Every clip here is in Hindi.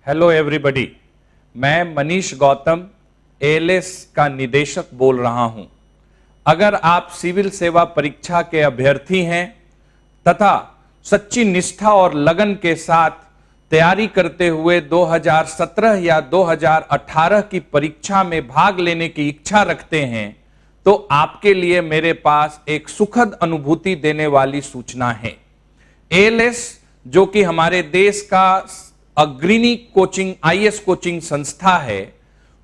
हेलो एवरीबॉडी, मैं मनीष गौतम एएलएस का निदेशक बोल रहा हूं। अगर आप सिविल सेवा परीक्षा के अभ्यर्थी हैं तथा सच्ची निष्ठा और लगन के साथ तैयारी करते हुए 2017 या 2018 की परीक्षा में भाग लेने की इच्छा रखते हैं, तो आपके लिए मेरे पास एक सुखद अनुभूति देने वाली सूचना है। एएलएस, जो कि हमारे देश का अग्रणी कोचिंग आईएएस कोचिंग संस्था है,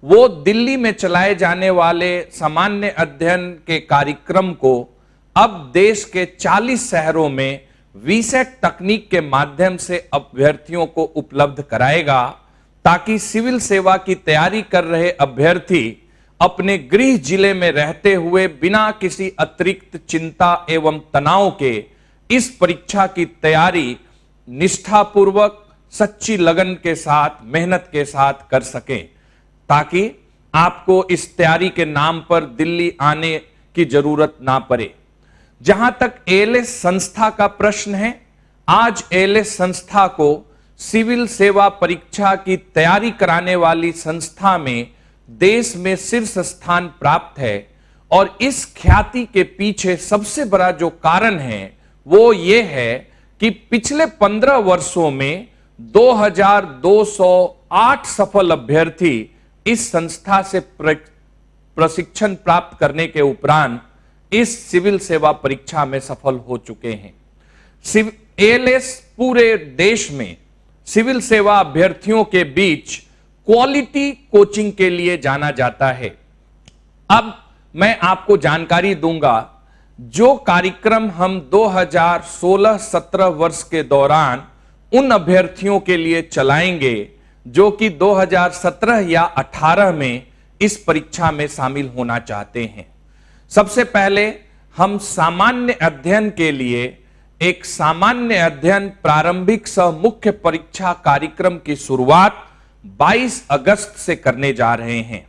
वो दिल्ली में चलाए जाने वाले सामान्य अध्ययन के कार्यक्रम को अब देश के 40 शहरों में वीसेट तकनीक के माध्यम से अभ्यर्थियों को उपलब्ध कराएगा, ताकि सिविल सेवा की तैयारी कर रहे अभ्यर्थी अपने गृह जिले में रहते हुए बिना किसी अतिरिक्त चिंता एवं तनाव के इस परीक्षा की तैयारी निष्ठापूर्वक, सच्ची लगन के साथ, मेहनत के साथ कर सकें, ताकि आपको इस तैयारी के नाम पर दिल्ली आने की जरूरत ना पड़े। जहां तक एएलएस संस्था का प्रश्न है, आज एएलएस संस्था को सिविल सेवा परीक्षा की तैयारी कराने वाली संस्था में देश में शीर्ष स्थान प्राप्त है। और इस ख्याति के पीछे सबसे बड़ा जो कारण है वो ये है कि पिछले 15 वर्षों में 2208 सफल अभ्यर्थी इस संस्था से प्रशिक्षण प्राप्त करने के उपरांत इस सिविल सेवा परीक्षा में सफल हो चुके हैं। एएलएस पूरे देश में सिविल सेवा अभ्यर्थियों के बीच क्वालिटी कोचिंग के लिए जाना जाता है। अब मैं आपको जानकारी दूंगा, जो कार्यक्रम हम 2016-17 वर्ष के दौरान उन अभ्यर्थियों के लिए चलाएंगे जो कि 2017 या 18 में इस परीक्षा में शामिल होना चाहते हैं। सबसे पहले हम सामान्य अध्ययन के लिए एक सामान्य अध्ययन प्रारंभिक सह मुख्य परीक्षा कार्यक्रम की शुरुआत 22 अगस्त से करने जा रहे हैं।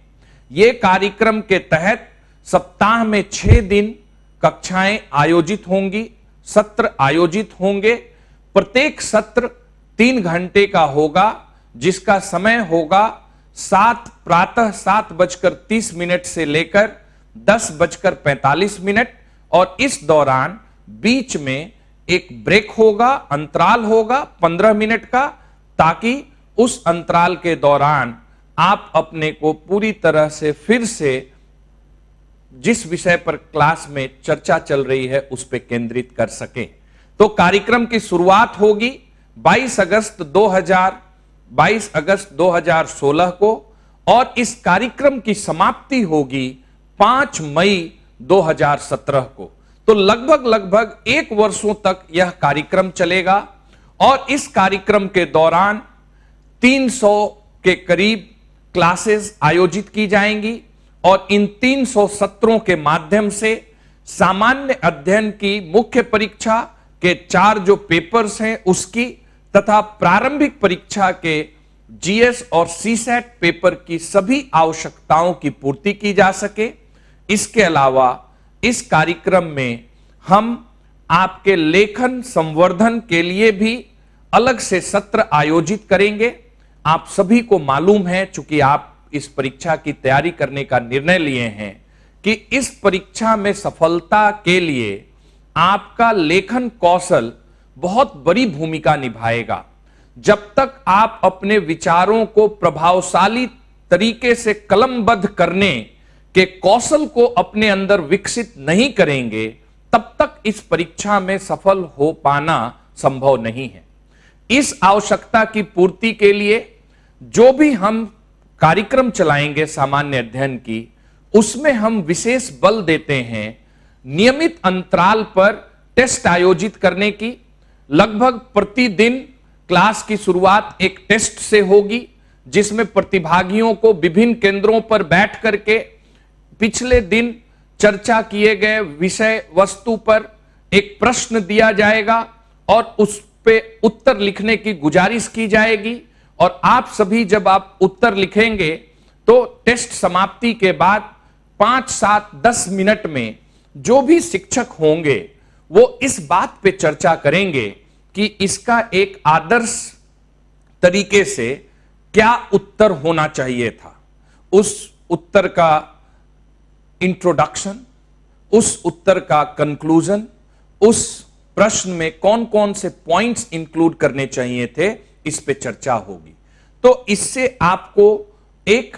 यह कार्यक्रम के तहत सप्ताह में 6 दिन कक्षाएं आयोजित होंगी, सत्र आयोजित होंगे। प्रत्येक सत्र 3 घंटे का होगा, जिसका समय होगा प्रातः 7:30 से लेकर 10:45, और इस दौरान बीच में एक ब्रेक होगा, अंतराल होगा 15 मिनट का, ताकि उस अंतराल के दौरान आप अपने को पूरी तरह से फिर से जिस विषय पर क्लास में चर्चा चल रही है उस पर केंद्रित कर सकें। तो कार्यक्रम की शुरुआत होगी 22 अगस्त 2016 को, और इस कार्यक्रम की समाप्ति होगी 5 मई 2017 को। तो लगभग 1 वर्षों तक यह कार्यक्रम चलेगा, और इस कार्यक्रम के दौरान 300 के करीब क्लासेस आयोजित की जाएंगी, और इन 300 सत्रों के माध्यम से सामान्य अध्ययन की मुख्य परीक्षा के 4 जो पेपर्स हैं उसकी, तथा प्रारंभिक परीक्षा के जीएस और सीसेट पेपर की सभी आवश्यकताओं की पूर्ति की जा सके। इसके अलावा इस कार्यक्रम में हम आपके लेखन संवर्धन के लिए भी अलग से सत्र आयोजित करेंगे। आप सभी को मालूम है, चूंकि आप इस परीक्षा की तैयारी करने का निर्णय लिए हैं, कि इस परीक्षा में सफलता के लिए आपका लेखन कौशल बहुत बड़ी भूमिका निभाएगा। जब तक आप अपने विचारों को प्रभावशाली तरीके से कलमबद्ध करने के कौशल को अपने अंदर विकसित नहीं करेंगे, तब तक इस परीक्षा में सफल हो पाना संभव नहीं है। इस आवश्यकता की पूर्ति के लिए जो भी हम कार्यक्रम चलाएंगे सामान्य अध्ययन की, उसमें हम विशेष बल देते हैं नियमित अंतराल पर टेस्ट आयोजित करने की। लगभग प्रतिदिन क्लास की शुरुआत एक टेस्ट से होगी, जिसमें प्रतिभागियों को विभिन्न केंद्रों पर बैठ करके पिछले दिन चर्चा किए गए विषय वस्तु पर एक प्रश्न दिया जाएगा, और उस पे उत्तर लिखने की गुजारिश की जाएगी। और आप सभी जब आप उत्तर लिखेंगे तो टेस्ट समाप्ति के बाद 5, 7, 10 मिनट में जो भी शिक्षक होंगे वो इस बात पे चर्चा करेंगे कि इसका एक आदर्श तरीके से क्या उत्तर होना चाहिए था, उस उत्तर का इंट्रोडक्शन, उस उत्तर का कंक्लूजन, उस प्रश्न में कौन कौन से पॉइंट्स इंक्लूड करने चाहिए थे, इस पे चर्चा होगी। तो इससे आपको एक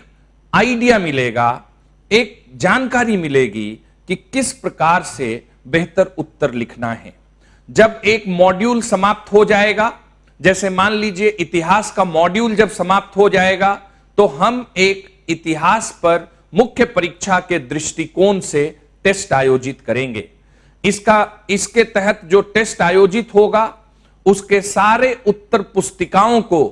आइडिया मिलेगा, एक जानकारी मिलेगी कि किस प्रकार से बेहतर उत्तर लिखना है। जब एक मॉड्यूल समाप्त हो जाएगा, जैसे मान लीजिए इतिहास का मॉड्यूल जब समाप्त हो जाएगा, तो हम एक इतिहास पर मुख्य परीक्षा के दृष्टिकोण से टेस्ट आयोजित करेंगे। इसके तहत जो टेस्ट आयोजित होगा, उसके सारे उत्तर पुस्तिकाओं को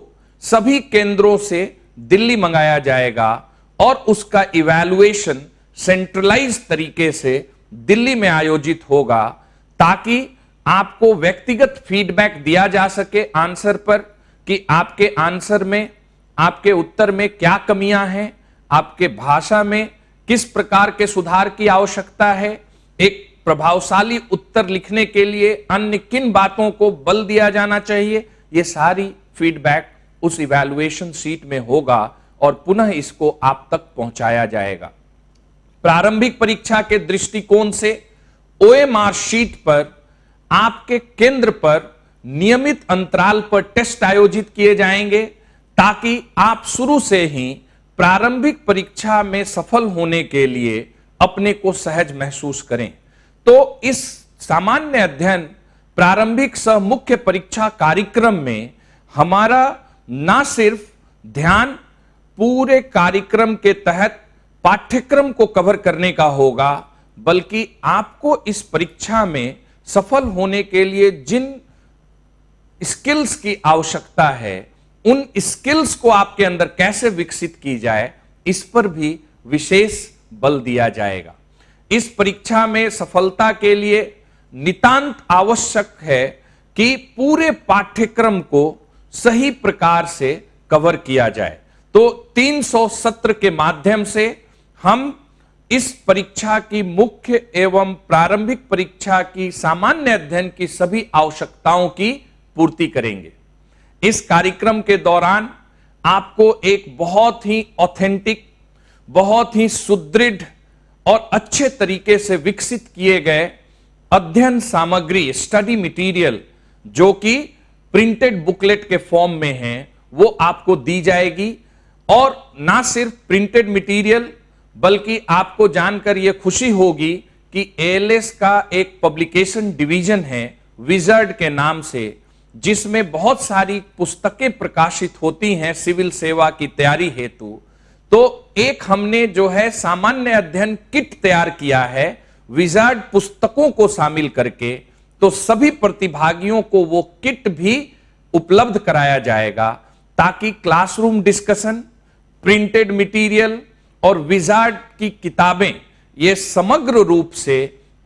सभी केंद्रों से दिल्ली मंगाया जाएगा और उसका इवैल्यूएशन सेंट्रलाइज तरीके से दिल्ली में आयोजित होगा, ताकि आपको व्यक्तिगत फीडबैक दिया जा सके आंसर पर कि आपके आंसर में, आपके उत्तर में क्या कमियां हैं, आपके भाषा में किस प्रकार के सुधार की आवश्यकता है, एक प्रभावशाली उत्तर लिखने के लिए अन्य किन बातों को बल दिया जाना चाहिए। यह सारी फीडबैक उस इवैल्यूएशन शीट में होगा और पुनः इसको आप तक पहुंचाया जाएगा। प्रारंभिक परीक्षा के दृष्टिकोण से ओएमआर शीट पर आपके केंद्र पर नियमित अंतराल पर टेस्ट आयोजित किए जाएंगे, ताकि आप शुरू से ही प्रारंभिक परीक्षा में सफल होने के लिए अपने को सहज महसूस करें। तो इस सामान्य अध्ययन प्रारंभिक सह मुख्य परीक्षा कार्यक्रम में हमारा ना सिर्फ ध्यान पूरे कार्यक्रम के तहत पाठ्यक्रम को कवर करने का होगा, बल्कि आपको इस परीक्षा में सफल होने के लिए जिन स्किल्स की आवश्यकता है, उन स्किल्स को आपके अंदर कैसे विकसित की जाए, इस पर भी विशेष बल दिया जाएगा। इस परीक्षा में सफलता के लिए नितांत आवश्यक है कि पूरे पाठ्यक्रम को सही प्रकार से कवर किया जाए। तो 300 सत्र के माध्यम से हम इस परीक्षा की मुख्य एवं प्रारंभिक परीक्षा की सामान्य अध्ययन की सभी आवश्यकताओं की पूर्ति करेंगे। इस कार्यक्रम के दौरान आपको एक बहुत ही ऑथेंटिक, बहुत ही सुदृढ़ और अच्छे तरीके से विकसित किए गए अध्ययन सामग्री, स्टडी मटेरियल, जो कि प्रिंटेड बुकलेट के फॉर्म में है, वो आपको दी जाएगी। और ना सिर्फ प्रिंटेड मटेरियल, बल्कि आपको जानकर यह खुशी होगी कि एएलएस का एक पब्लिकेशन डिवीजन है विजर्ड के नाम से, जिसमें बहुत सारी पुस्तकें प्रकाशित होती हैं सिविल सेवा की तैयारी हेतु। तो एक हमने जो है सामान्य अध्ययन किट तैयार किया है विजर्ड पुस्तकों को शामिल करके, तो सभी प्रतिभागियों को वो किट भी उपलब्ध कराया जाएगा, ताकि क्लासरूम डिस्कशन, प्रिंटेड मटेरियल और विजर्ड की किताबें ये समग्र रूप से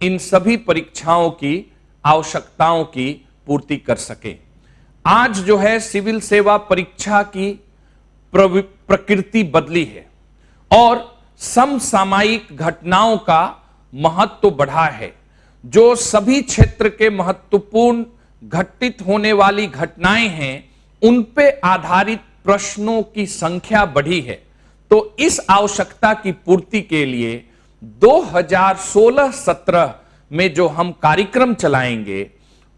इन सभी परीक्षाओं की आवश्यकताओं की पूर्ति कर सके। आज जो है सिविल सेवा परीक्षा की प्रकृति बदली है और समसामयिक घटनाओं का महत्व बढ़ा है। जो सभी क्षेत्र के महत्वपूर्ण घटित होने वाली घटनाएं हैं, उन पे आधारित प्रश्नों की संख्या बढ़ी है। तो इस आवश्यकता की पूर्ति के लिए 2016-17 में जो हम कार्यक्रम चलाएंगे,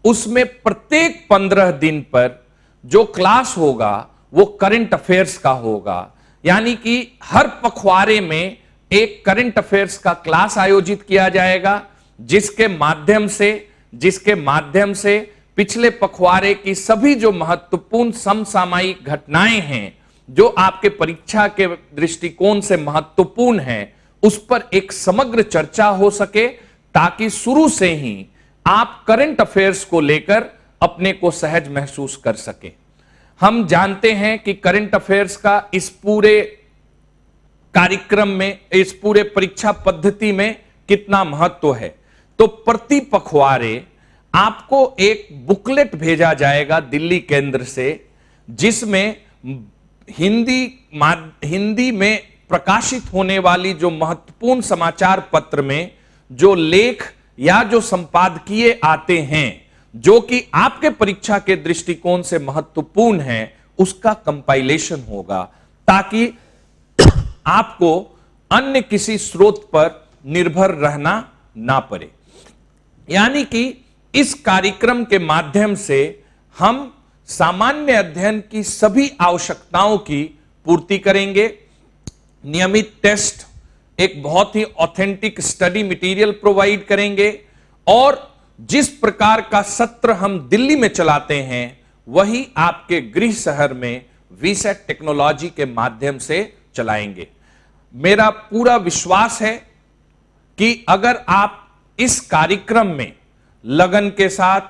उसमें प्रत्येक 15 दिन पर जो क्लास होगा वो करंट अफेयर्स का होगा। यानी कि हर पखवाड़े में एक करंट अफेयर्स का क्लास आयोजित किया जाएगा, जिसके माध्यम से पिछले पखवाड़े की सभी जो महत्वपूर्ण समसामयिक घटनाएं हैं, जो आपके परीक्षा के दृष्टिकोण से महत्वपूर्ण हैं, उस पर एक समग्र चर्चा हो सके, ताकि शुरू से ही आप करंट अफेयर्स को लेकर अपने को सहज महसूस कर सके। हम जानते हैं कि करंट अफेयर्स का इस पूरे कार्यक्रम में, इस पूरे परीक्षा पद्धति में कितना महत्व है। तो प्रति पखवाड़े आपको एक बुकलेट भेजा जाएगा दिल्ली केंद्र से, जिसमें हिंदी में प्रकाशित होने वाली जो महत्वपूर्ण समाचार पत्र में जो लेख या जो संपादकीय आते हैं, जो कि आपके परीक्षा के दृष्टिकोण से महत्वपूर्ण है, उसका कंपाइलेशन होगा, ताकि आपको अन्य किसी स्रोत पर निर्भर रहना ना पड़े। यानी कि इस कार्यक्रम के माध्यम से हम सामान्य अध्ययन की सभी आवश्यकताओं की पूर्ति करेंगे। नियमित टेस्ट, एक बहुत ही ऑथेंटिक स्टडी मटेरियल प्रोवाइड करेंगे, और जिस प्रकार का सत्र हम दिल्ली में चलाते हैं वही आपके गृह शहर में वीसेट टेक्नोलॉजी के माध्यम से चलाएंगे। मेरा पूरा विश्वास है कि अगर आप इस कार्यक्रम में लगन के साथ,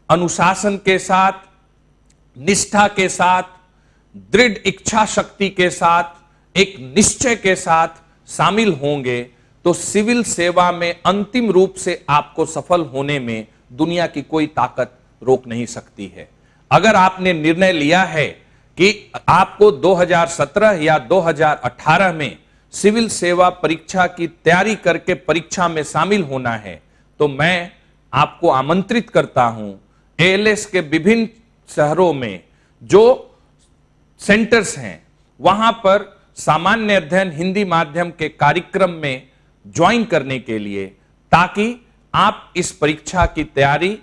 अनुशासन के साथ, निष्ठा के साथ, दृढ़ इच्छा शक्ति के साथ, एक निश्चय के साथ शामिल होंगे तो सिविल सेवा में अंतिम रूप से आपको सफल होने में दुनिया की कोई ताकत रोक नहीं सकती है। अगर आपने निर्णय लिया है कि आपको 2017 या 2018 में सिविल सेवा परीक्षा की तैयारी करके परीक्षा में शामिल होना है, तो मैं आपको आमंत्रित करता हूं एएलएस के विभिन्न शहरों में जो सेंटर्स हैं वहां पर सामान्य अध्ययन हिंदी माध्यम के कार्यक्रम में ज्वाइन करने के लिए, ताकि आप इस परीक्षा की तैयारी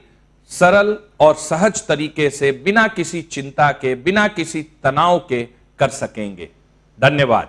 सरल और सहज तरीके से बिना किसी चिंता के, बिना किसी तनाव के कर सकेंगे। धन्यवाद।